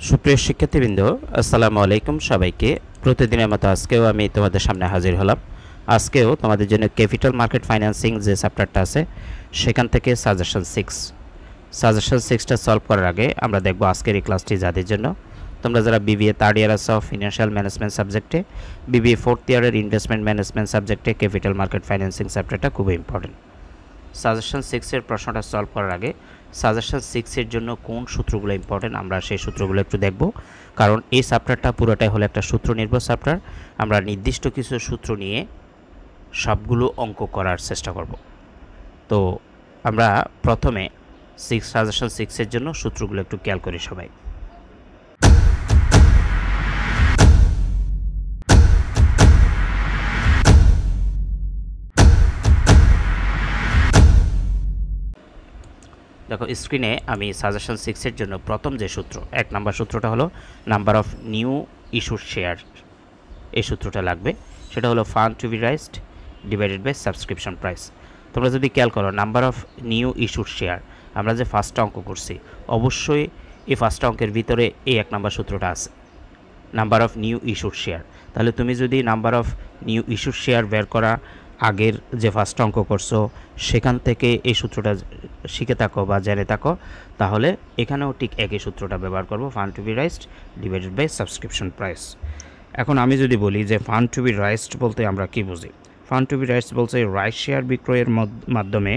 সুপ্রিয় শিক্ষার্থীবৃন্দ, আসসালামু আলাইকুম। সবাইকে প্রতিদিনের মতো আজকেও আমি তোমাদের সামনে হাজির হলাম। আজকেও তোমাদের জন্য ক্যাপিটাল মার্কেট ফাইন্যান্সিং যে চ্যাপ্টারটা আছে সেখান থেকে সাজেশন সিক্সটা সলভ করার আগে আমরা দেখব আজকের এই ক্লাসটি যাদের জন্য, তোমরা যারা বিবিএ থার্ড ইয়ার আছো ফিনান্সিয়াল ম্যানেজমেন্ট সাবজেক্টে, বিবিএ ফোর্থ ইয়ারের ইনভেস্টমেন্ট ম্যানেজমেন্ট সাবজেক্টে ক্যাপিটাল মার্কেট ফাইন্যান্সিং চ্যাপ্টারটা খুবই ইম্পর্টেন্ট। সাজেশন সিক্সের প্রশ্নটা সলভ করার আগে সাজেশন সিক্সের জন্য কোন সূত্রগুলো ইম্পর্টেন্ট আমরা সেই সূত্রগুলো একটু দেখব, কারণ এই চ্যাপ্টারটা পুরোটাই হলো একটা সূত্র নির্ভর চ্যাপ্টার। আমরা নির্দিষ্ট কিছু সূত্র নিয়ে সবগুলো অঙ্ক করার চেষ্টা করব। তো আমরা প্রথমে সাজেশন সিক্সের জন্য সূত্রগুলো একটু খেয়াল করি সবাই। দেখো স্ক্রিনে আমি সাজেশন সিক্সের জন্য প্রথম যে সূত্র, এক নাম্বার সূত্রটা হলো number of new issued share. এই সূত্রটা লাগবে, সেটা হলো fund to be raised divided by subscription price. তোমরা যদি খেয়াল করো number of new issued share, আমরা যে ফার্স্ট অঙ্ক করছি অবশ্যই এই ফার্স্ট অঙ্কের ভিতরে এই এক নাম্বার সূত্রটা আছে, number of new issued share. তাহলে তুমি যদি number of new issued share বের করা আগের যে ফার্স্ট অঙ্ক করছো সেখান থেকে এই সূত্রটা শিখে থাকো বা জেনে থাকো, তাহলে এখানেও ঠিক একই সূত্রটা ব্যবহার করবো, fund to be raised divided by subscription price. এখন আমি যদি বলি যে ফান্ড টু বি রাইজড বলতে আমরা কি বুঝি, ফান্ড টু বি রাইজড বলতে রাইজ শেয়ার বিক্রয়ের মাধ্যমে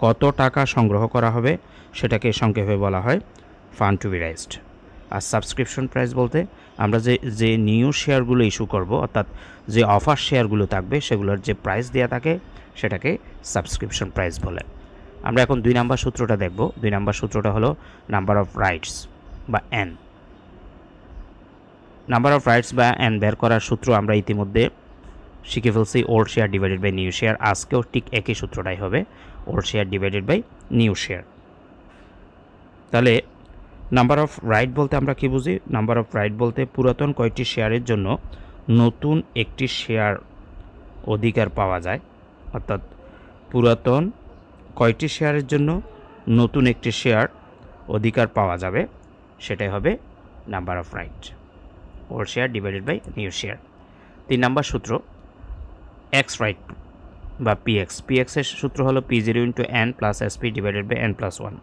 কত টাকা সংগ্রহ করা হবে সেটাকে সংক্ষেপে বলা হয় fund to be raised. R subscription price বলতে আমরা যে নিউ শেয়ারগুলো ইস্যু করব, অর্থাৎ যে অফার শেয়ারগুলো থাকবে সেগুলোর যে প্রাইস দেওয়া থাকে সেটাকে সাবস্ক্রিপশন প্রাইস বলে। আমরা এখন দুই নাম্বার সূত্রটা দেখব। দুই নাম্বার সূত্রটা হলো নাম্বার অফ রাইটস বা এন। নাম্বার অফ রাইটস বা এন বের করার সূত্র আমরা ইতিমধ্যে শিখে ফেলছি, old share divided by new share. আজকেও ঠিক একই সূত্রটাই হবে, old share divided by new share. তাহলে নাম্বার অফ রাইট বলতে আমরা কি বুঝি, নাম্বার অফ রাইট বলতে পুরাতন কয়টি শেয়ারের জন্য নতুন একটি শেয়ার অধিকার পাওয়া যায়, অর্থাৎ পুরাতন কয়টি শেয়ারের জন্য নতুন একটি শেয়ার অধিকার পাওয়া যাবে সেটাই হবে number of right, old share divided by new share. তিন নাম্বার সূত্র এক্স রাইট বা পিএক্স। পিএক্সের সূত্র হলো P0 into N plus SP divided by n+1।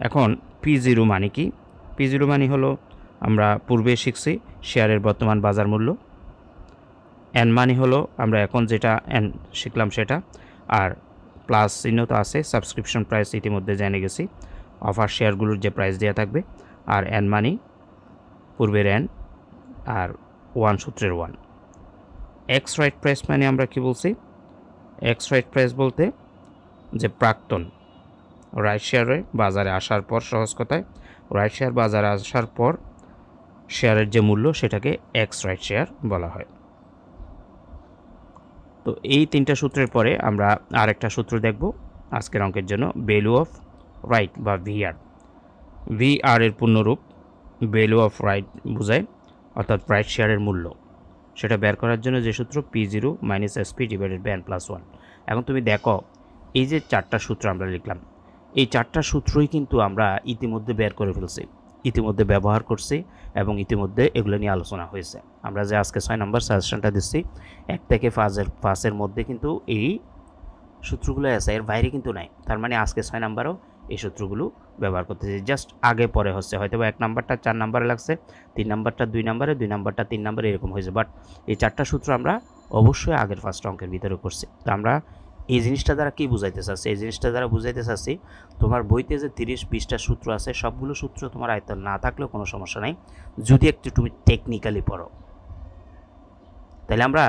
এখন P0 মানে কি, P0 মানে হলো আমরা পূর্বে শিখছি শেয়ারের বর্তমান বাজার মূল্য, এন মানে হলো আমরা এখন যেটা এন শিখলাম সেটা, আর প্লাস চিহ্ন তো আছে সাবস্ক্রিপশন প্রাইস ইতিমধ্যে জেনে গেছি, অফার শেয়ারগুলোর যে প্রাইস দেওয়া থাকবে, আর এন মানে পূর্বের এন আর ওয়ান সূত্রের ওয়ান। এক্স রাইট প্রাইস মানে আমরা কি বলছি, এক্স রাইট প্রাইস বলতে যে প্রাক্তন রাইট শেয়ারে বাজারে আসার পর, সহজ কথায় রাইট শেয়ার বাজারে আসার পর শেয়ারের যে মূল্য সেটাকে এক্স রাইট শেয়ার বলা হয়। তো এই তিনটা সূত্রের পরে আমরা আরেকটা সূত্র দেখব আজকের অঙ্কের জন্য, ভ্যালু অফ রাইট বা ভিআর। ভিআর এর পূর্ণরূপ ভ্যালু অফ রাইট বোঝায়, অর্থাৎ রাইট শেয়ারের মূল্য, সেটা বের করার জন্য যে সূত্র P0 minus SP divided by n+1। এখন তুমি দেখো এই যে চারটা সূত্র আমরা লিখলাম, এই চারটা সূত্রই কিন্তু আমরা ইতিমধ্যে বের করে ফেলছি, ইতিমধ্যে ব্যবহার করছি এবং ইতিমধ্যে এগুলো নিয়ে আলোচনা হয়েছে। আমরা যে আজকে 6 নম্বর সাজেশনটা দিচ্ছি 1 থেকে 5-এর মধ্যে কিন্তু এই সূত্রগুলো আছে, এর বাইরে কিন্তু নাই। তার মানে আজকে 6 নম্বরও এই সূত্রগুলো ব্যবহার করতেছি, জাস্ট আগে পরে হচ্ছে, হয়তো 1 নাম্বারটা 4 নম্বরে লাগছে, 3 নাম্বারটা 2 নম্বরে, 2 নাম্বারটা 3 নম্বরে, এরকম হয়েছে, বাট এই চারটা সূত্র আমরা অবশ্যই আগের ফার্স্ট অঙ্কের ভিতরে করছি। তো আমরা এই জিনিসটা দ্বারা কি বুঝাইতে চাচ্ছি, এই জিনিসটা দ্বারা বুঝাইতে চাচ্ছি তোমার বইতে যে 30-20টা সূত্র আছে সবগুলো সূত্র তোমার আয়ত্ত না থাকলেও কোনো সমস্যা নাই, যদি একটু তুমি টেকনিক্যালি পড়ো। তাহলে আমরা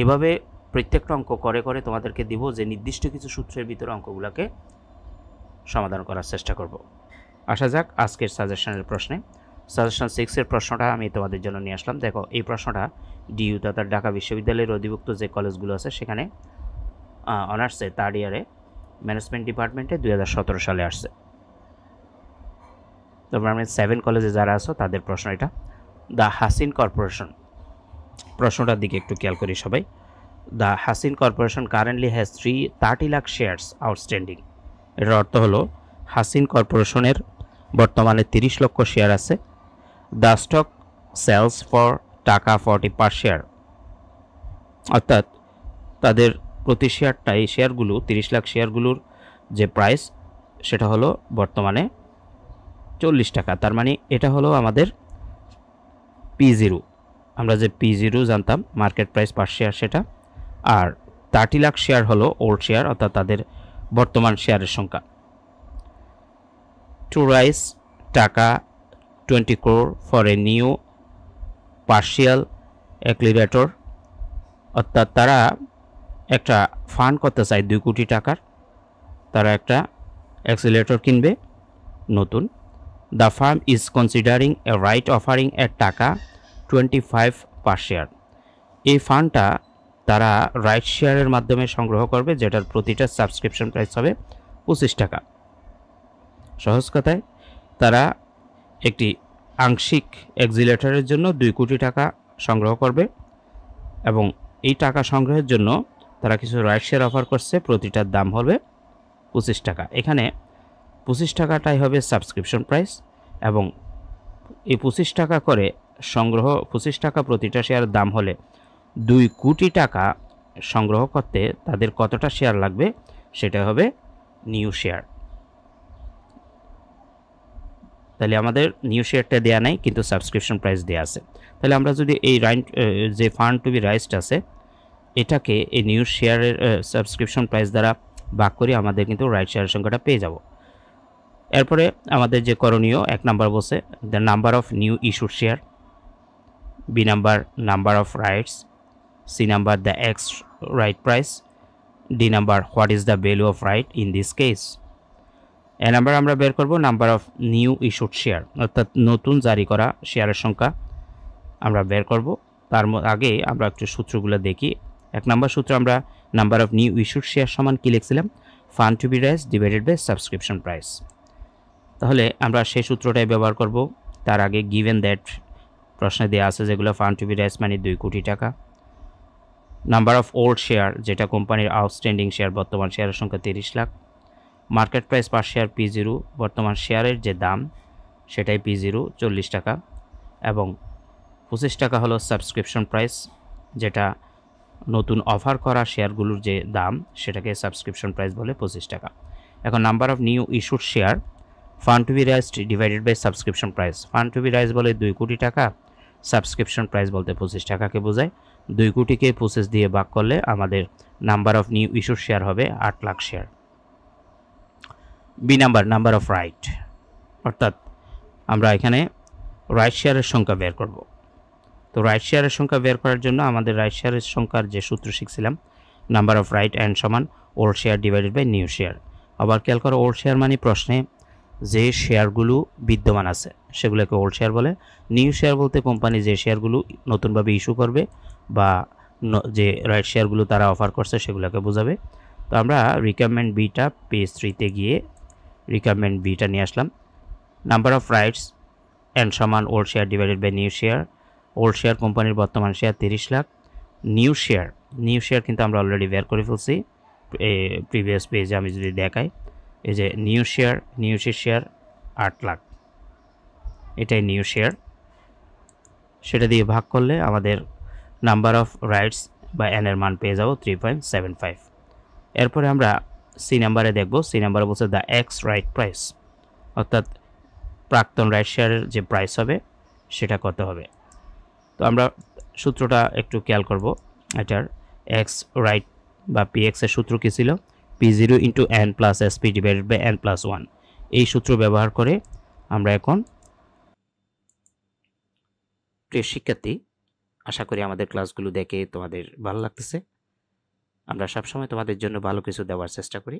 এভাবে প্রত্যেকটা অঙ্ক করে করে তোমাদেরকে দিব যে নির্দিষ্ট কিছু সূত্রের ভিতরে অঙ্কগুলোকে সমাধান করার চেষ্টা করব। আসা যাক আজকের সাজেশনের প্রশ্নে। সাজেশন 6-এর প্রশ্নটা আমি তোমাদের জন্য নিয়ে আসলাম। দেখো এই প্রশ্নটা ডিইউ তথা ঢাকা বিশ্ববিদ্যালয়ের অধিভুক্ত যে কলেজগুলো আছে সেখানে অনার্সে থার্ড ইয়ারে ম্যানেজমেন্ট ডিপার্টমেন্টে 2017 সালে আসছে। তারপর আমি 7 কলেজে যারা আছো তাদের প্রশ্ন এটা। দ্য হাসিন কর্পোরেশন, প্রশ্নটার দিকে একটু খেয়াল করি সবাই। The Hasin corporation currently has 30 lakh shares outstanding. এর অর্থ হলো হাসিন কর্পোরেশনের বর্তমানে 30 লক্ষ শেয়ার আছে দ্য স্টক সেলস ফর টাকা 40 পার শেয়ার, অর্থাৎ তাদের প্রতি শেয়ারটা এই শেয়ারগুলো 30 লাখ শেয়ারগুলোর যে প্রাইস সেটা হলো বর্তমানে 40 টাকা। তার মানে এটা হলো আমাদের P0, আমরা যে P0 জানতাম মার্কেট প্রাইস পার শেয়ার সেটা। আর 30 লাখ শেয়ার হলো ওল্ড শেয়ার, অর্থাৎ তাদের বর্তমান শেয়ারের সংখ্যা। টু রাইস টাকা 20 crore for a new partial accelerator, অর্থাৎ তারা একটা ফান্ড করতে চায় 2 কোটি টাকার, তারা একটা অ্যাক্সিলারেটর কিনবে নতুন। The firm is considering a right offering a টাকা 25 পার শেয়ার। এই ফান্ডটা তারা রাইট শেয়ারের মাধ্যমে সংগ্রহ করবে, যেটার প্রতিটা সাবস্ক্রিপশন প্রাইস হবে 25 টাকা। সহজ কথায় তারা একটি আংশিক অ্যাক্সিলারেটরের জন্য 2 কোটি টাকা সংগ্রহ করবে এবং এই টাকা সংগ্রহের জন্য তারা কিছু রাইট শেয়ার অফার করছে, প্রতিটার দাম হবে 25 টাকা। এখানে 25 টাকাটাই হবে সাবস্ক্রিপশন প্রাইস এবং এই 25 টাকা করে সংগ্রহ, 25 টাকা প্রতিটা শেয়ারের দাম হলে 2 কোটি টাকা সংগ্রহ করতে তাদের কতটা শেয়ার লাগবে সেটা হবে নিউ শেয়ার। তাহলে আমাদের নিউ শেয়ারটা দেয়া নাই, কিন্তু সাবস্ক্রিপশন প্রাইস দেয়া আছে। তাহলে আমরা যদি এই যে ফান্ড টু বি রাইজড আছে এটাকে এই নিউ শেয়ারের সাবস্ক্রিপশন প্রাইস দ্বারা ভাগ করি, আমাদের কিন্তু রাইট শেয়ারের সংখ্যাটা পেয়ে যাব। এরপরে আমাদের যে করণীয়, 1 নাম্বার বসে the number of new issued share, B number number of rights, C number the ex right price, D number what is the value of right in this case. A number আমরা বের করব number of new issued share, অর্থাৎ নতুন জারি করা শেয়ারের সংখ্যা আমরা বের করব। তার আগে আমরা একটু সূত্রগুলো দেখি। 1 নাম্বার সূত্র আমরা number of new issued share সমান কি লিখছিলাম, fund to be raised divided by subscription price. তাহলে আমরা সেই সূত্রটাই ব্যবহার করব। তার আগে গিভেন দ্যাট প্রশ্নে দেওয়া আছে যেগুলো ফান্ড টু বি রাইজড মানে 2 কোটি টাকা, নাম্বার অফ ওল্ড শেয়ার যেটা কোম্পানির আউটস্ট্যান্ডিং শেয়ার, বর্তমান শেয়ারের সংখ্যা 30 lakh, market price per share P0, বর্তমান শেয়ারের যে দাম সেটাই P0 40 টাকা, এবং 25 টাকা হলো সাবস্ক্রিপশন প্রাইস, যেটা নতুন অফার করা শেয়ারগুলোর যে দাম সেটাকে সাবস্ক্রিপশন প্রাইস বলে 25 টাকা। এখন number of new issued share, fund to be raised divided by subscription price. Fund to be raise বলে 2 কোটি টাকা, সাবস্ক্রিপশন প্রাইস বলতে 25 টাকাকে বোঝায়। 2 কোটিকে 25 দিয়ে ভাগ করলে আমাদের number of new issued share হবে 8 lakh share. B number number of right, অর্থাৎ আমরা এখানে রাইট শেয়ারের সংখ্যা বের করব। তো রাইট শেয়ারের সংখ্যা বের করার জন্য আমাদের রাইট শেয়ারের সংখ্যার যে সূত্র শিখছিলাম, নাম্বার অফ রাইট অ্যান্ড সমান old share divided by new share. আবার খেয়াল করো, ওল্ড শেয়ার মানে প্রশ্নে যে শেয়ারগুলো বিদ্যমান আছে সেগুলোকে ওল্ড শেয়ার বলে। নিউ শেয়ার বলতে কোম্পানি যে শেয়ারগুলো নতুনভাবে ইস্যু করবে বা যে রাইট শেয়ারগুলো তারা অফার করছে সেগুলোকে বোঝাবে। তো আমরা রিকোয়ারমেন্ট বিটা পেজ 3-তে গিয়ে রিকোয়ারমেন্ট বিটা নিয়ে আসলাম। নাম্বার অফ রাইটস অ্যান্ড সমান old share divided by new share. Old share কোম্পানির বর্তমান শেয়ার 30 লাখ, নিউ শেয়ার কিন্তু আমরা অলরেডি বের করে ফেলছি প্রিভিয়াস পেজে। আমি যদি দেখাই, এই যে নিউ শেয়ার 8 লাখ, এটাই নিউ শেয়ার। সেটা দিয়ে ভাগ করলে আমাদের নাম্বার অফ রাইটস বা এন এর মান পেয়ে যাব 3.75। এরপরে আমরা সি নাম্বারে দেখব। সি নাম্বারে বলছে দ্য এক্স রাইট প্রাইস, অর্থাৎ প্রাক্তন রাইট শেয়ারের যে প্রাইস হবে সেটা কত হবে। তো আমরা সূত্রটা একটু খেয়াল করব। এটার এক্স রাইট বা PX এর সূত্র কী ছিল, P0 into N plus SP divided by N plus 1। এই সূত্র ব্যবহার করে আমরা এখন, প্রিয় শিক্ষার্থী, আশা করি আমাদের ক্লাসগুলো দেখে তোমাদের ভালো লাগতেছে। আমরা সবসময় তোমাদের জন্য ভালো কিছু দেওয়ার চেষ্টা করি।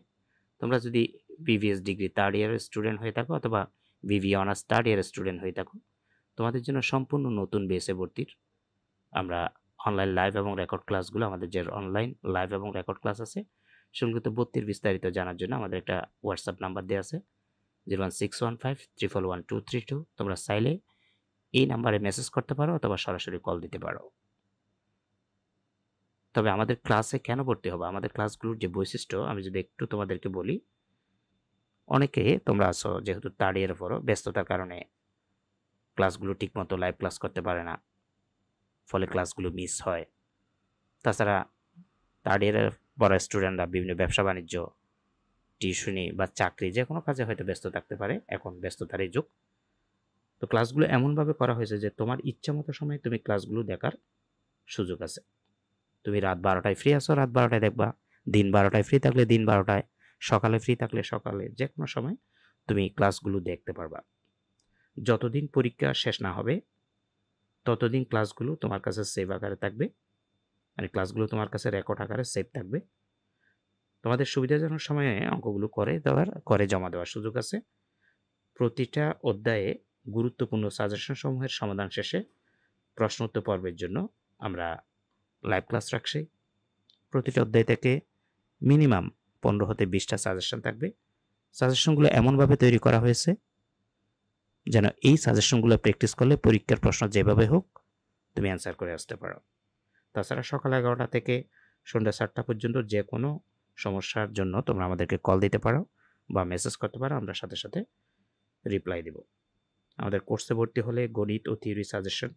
তোমরা যদি BVS ডিগ্রি 3rd ইয়ারের স্টুডেন্ট হয়ে থাকো অথবা BVA অনার্স 3rd ইয়ারের স্টুডেন্ট হয়ে থাকো, তোমাদের জন্য সম্পূর্ণ নতুন বেসে ভর্তির আমরা অনলাইন লাইভ এবং রেকর্ড ক্লাসগুলো, আমাদের যে অনলাইন লাইভ এবং রেকর্ড ক্লাস আছে সেগুলোতে ভর্তির বিস্তারিত জানার জন্য আমাদের একটা হোয়াটসঅ্যাপ নাম্বার দেওয়া আছে 01615311232। তোমরা চাইলে এই নাম্বারে মেসেজ করতে পারো অথবা সরাসরি কল দিতে পারো। তবে আমাদের ক্লাসে কেন ভর্তি হবে, আমাদের ক্লাসগুলোর যে বৈশিষ্ট্য আমি যদি একটু তোমাদেরকে বলি। অনেকে তোমরা আছো যেহেতু 3rd ইয়ারে পড়ো, ব্যস্ততার কারণে ক্লাসগুলো ঠিকমতো লাইভ ক্লাস করতে পারে না, ফলে ক্লাসগুলো মিস হয়। তাছাড়া থার্ড ইয়ারের পড়া স্টুডেন্টরা বিভিন্ন ব্যবসা বাণিজ্য, টিউশনি বা চাকরি যে কোনো কাজে হয়তো ব্যস্ত থাকতে পারে, এখন ব্যস্ততারই যুগ। তো ক্লাসগুলো এমনভাবে করা হয়েছে যে তোমার ইচ্ছা মতো সময় তুমি ক্লাসগুলো দেখার সুযোগ আছে। তুমি রাত 12টায় ফ্রি আছো, রাত 12টায় দেখবা, দিন 12টায় ফ্রি থাকলে দিন 12টায়, সকালে ফ্রি থাকলে সকালে, যে কোনো সময় তুমি ক্লাসগুলো দেখতে পারবা। যতদিন পরীক্ষা শেষ না হবে ততদিন ক্লাসগুলো তোমার কাছে সেভ আকারে থাকবে, মানে ক্লাসগুলো তোমার কাছে রেকর্ড আকারে সেভ থাকবে। তোমাদের সুবিধাজনক সময়ে অঙ্কগুলো করে জমা দেওয়ার সুযোগ আছে। প্রতিটা অধ্যায়ে গুরুত্বপূর্ণ সাজেশন সমূহের সমাধান শেষে প্রশ্নোত্তর পর্বের জন্য আমরা লাইভ ক্লাস রাখছি। প্রতিটা অধ্যায় থেকে মিনিমাম 15 হতে 20টা সাজেশন থাকবে। সাজেশনগুলো এমনভাবে তৈরি করা হয়েছে যেন এই সাজেশনগুলো প্র্যাকটিস করলে পরীক্ষার প্রশ্ন যেভাবে হোক তুমি অ্যান্সার করে আসতে পারো। তাছাড়া সকাল 11টা থেকে সন্ধ্যা 7টা পর্যন্ত যে কোনো সমস্যার জন্য তোমরা আমাদেরকে কল দিতে পারো বা মেসেজ করতে পারো, আমরা সাথে সাথে রিপ্লাই দেব। আমাদের কোর্সে ভর্তি হলে গণিত ও থিওরি সাজেশন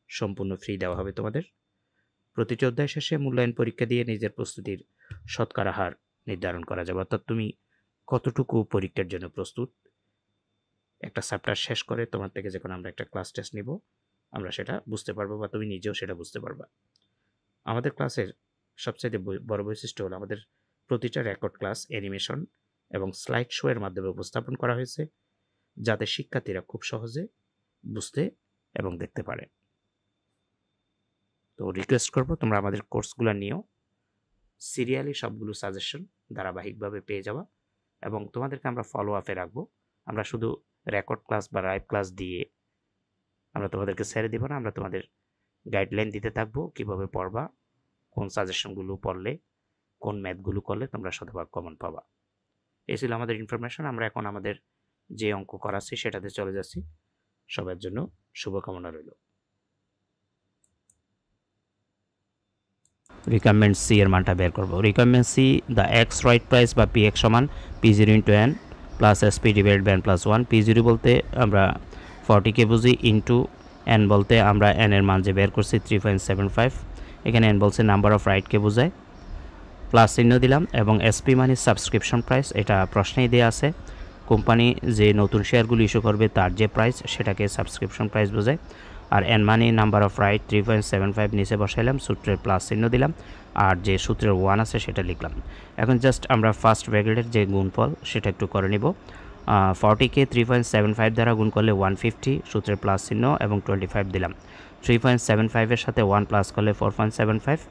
সম্পূর্ণ ফ্রি দেওয়া হবে তোমাদের। প্রতিটি অধ্যায় শেষে মূল্যায়ন পরীক্ষা দিয়ে নিজের প্রস্তুতির শতকরা হার নির্ধারণ করা যাবে, অর্থাৎ তুমি কতটুকু পরীক্ষার জন্য প্রস্তুত। একটা চ্যাপ্টার শেষ করে তোমার থেকে যখন আমরা একটা ক্লাস টেস্ট নিব, আমরা সেটা বুঝতে পারবো বা তুমি নিজেও সেটা বুঝতে পারবা। আমাদের ক্লাসের সবচেয়ে বড় বৈশিষ্ট্য হলো আমাদের প্রতিটা রেকর্ড ক্লাস অ্যানিমেশন এবং স্লাইড শো এর মাধ্যমে উপস্থাপন করা হয়েছে, যাতে শিক্ষার্থীরা খুব সহজে বুঝতে এবং দেখতে পারে। তো রিকোয়েস্ট করব তোমরা আমাদের কোর্সগুলো নিয়েও সিরিয়ালি সবগুলো সাজেশন ধারাবাহিকভাবে পেয়ে যাওয়া, এবং তোমাদেরকে আমরা ফলো আপে রাখবো। আমরা শুধু রেকর্ড ক্লাস বা লাইভ ক্লাস দিয়ে আমরা তোমাদেরকে ছেড়ে দিব না, আমরা তোমাদের গাইডলাইন দিতে থাকবো কিভাবে পড়বা, কোন সাজেশনগুলো পড়লে, কোন ম্যাথগুলো করলে তোমরা শতভাগ কমন পাবা। এই ছিল আমাদের ইনফরমেশন। আমরা এখন আমাদের যে অঙ্ক করাচ্ছি সেটাতে চলে যাচ্ছি। সবার জন্য শুভকামনা রইল। রিকোয়ারমেন্ট সি এর মানটা বের করব। Requirement C, the ex right price বা পি এক্স সমান P0 × n plus SP divided by n + 1। P0 বলতে আমরা 40কে বুঝি, ইন্টু n বলতে আমরা n এর মান যে বের করছি 3.75, এখানে n বলছে নাম্বার অফ রাইটকে বোঝায়, প্লাস চিহ্ন দিলাম, এবং SP মানে সাবস্ক্রিপশন প্রাইস, এটা প্রশ্নেই দেওয়া আছে। কোম্পানি যে নতুন শেয়ারগুলো ইস্যু করবে তার যে প্রাইস সেটাকে সাবস্ক্রিপশন প্রাইস বোঝায়। আর n মানে নাম্বার অফ রাইট 3.75 নিচে বসাইলাম, সূত্রের প্লাস চিহ্ন দিলাম, আর যে সূত্রের 1 আছে সেটা লিখলাম। এখন জাস্ট আমরা ফার্স্ট ব্র্যাকেটের যে গুণফল সেটা একটু করে নিব। 40কে 3.75 দ্বারা গুণ করলে 150, সূত্রের প্লাস চিহ্ন এবং 25 দিলাম। 3.75 এর সাথে 1 প্লাস করলে 4.75,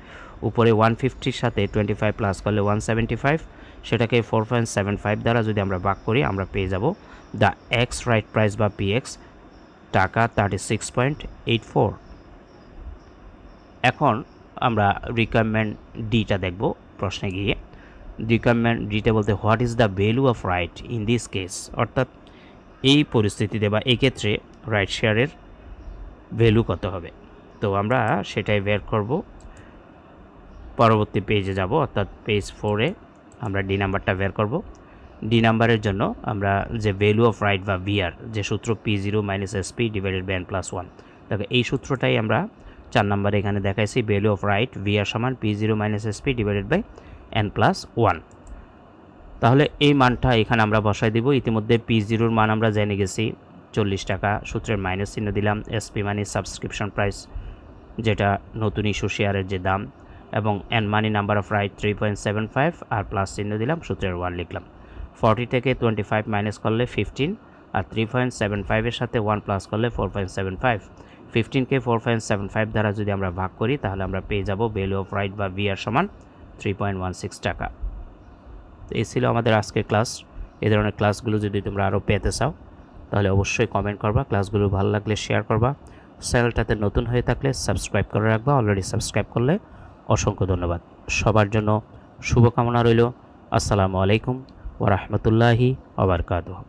উপরে 150-র সাথে 25 প্লাস করলে 175, সেটাকে 4.75 দ্বারা যদি আমরা ভাগ করি আমরা পেয়ে যাব দ্য এক্স রাইট প্রাইস বা PX টাকা 36.84। এখন আমরা রিকোয়ারমেন্ট ডিটা দেখব প্রশ্নে গিয়ে। রিকোয়ারমেন্ট ডিটা বলতে what is the value of right in this case, অর্থাৎ এই পরিস্থিতিতে বা এক্ষেত্রে রাইট শেয়ারের ভ্যালু কত হবে। তো আমরা সেটাই বের করব। পরবর্তী পেজে যাব, অর্থাৎ পেজ 4-এ আমরা ডি নাম্বারটা বের করব। ডি নাম্বারের জন্য আমরা যে ভ্যালু অফ রাইট বা VR যে সূত্র P0 - SP divided by n + 1, দেখো এই সূত্রটাই আমরা 4 নম্বরে এখানে দেখাইছি। ভ্যালু অফ রাইট VR সমান P0 - SP divided by n + 1। তাহলে এই মানটা এখানে আমরা বসাই দিব। ইতিমধ্যে P0-র মান আমরা জেনে গেছি 40 টাকা, সূত্রের মাইনাস চিহ্ন দিলাম। SP মানে সাবস্ক্রিপশন প্রাইস, যেটা নতুন ইস্যু শেয়ারের যে দাম, এবং n মানে নাম্বার অফ রাইট 3.75, আর প্লাস চিহ্ন দিলাম, সূত্রের 1 লিখলাম। 40 থেকে 25 মাইনাস করলে 15, আর 3.75 এর সাথে 1 প্লাস করলে 4.75। 15কে 4.75 দ্বারা যদি আমরা ভাগ করি তাহলে আমরা পেয়ে যাব ভ্যালু অফ রাইট বা VR সমান 3.16 টাকা। তো এই ছিল আমাদের আজকের ক্লাস। এই ধরনের ক্লাসগুলো যদি তোমরা আরও পেতে চাও তাহলে অবশ্যই কমেন্ট করবা, ক্লাসগুলো ভালো লাগলে শেয়ার করবা, চ্যানেলটাতে নতুন হয়ে থাকলে সাবস্ক্রাইব করে রাখবা। অলরেডি সাবস্ক্রাইব করলে অসংখ্য ধন্যবাদ। সবার জন্য শুভকামনা রইল। আসসালামু আলাইকুম ওয়া রাহমাতুল্লাহি ওয়া বারাকাতুহু।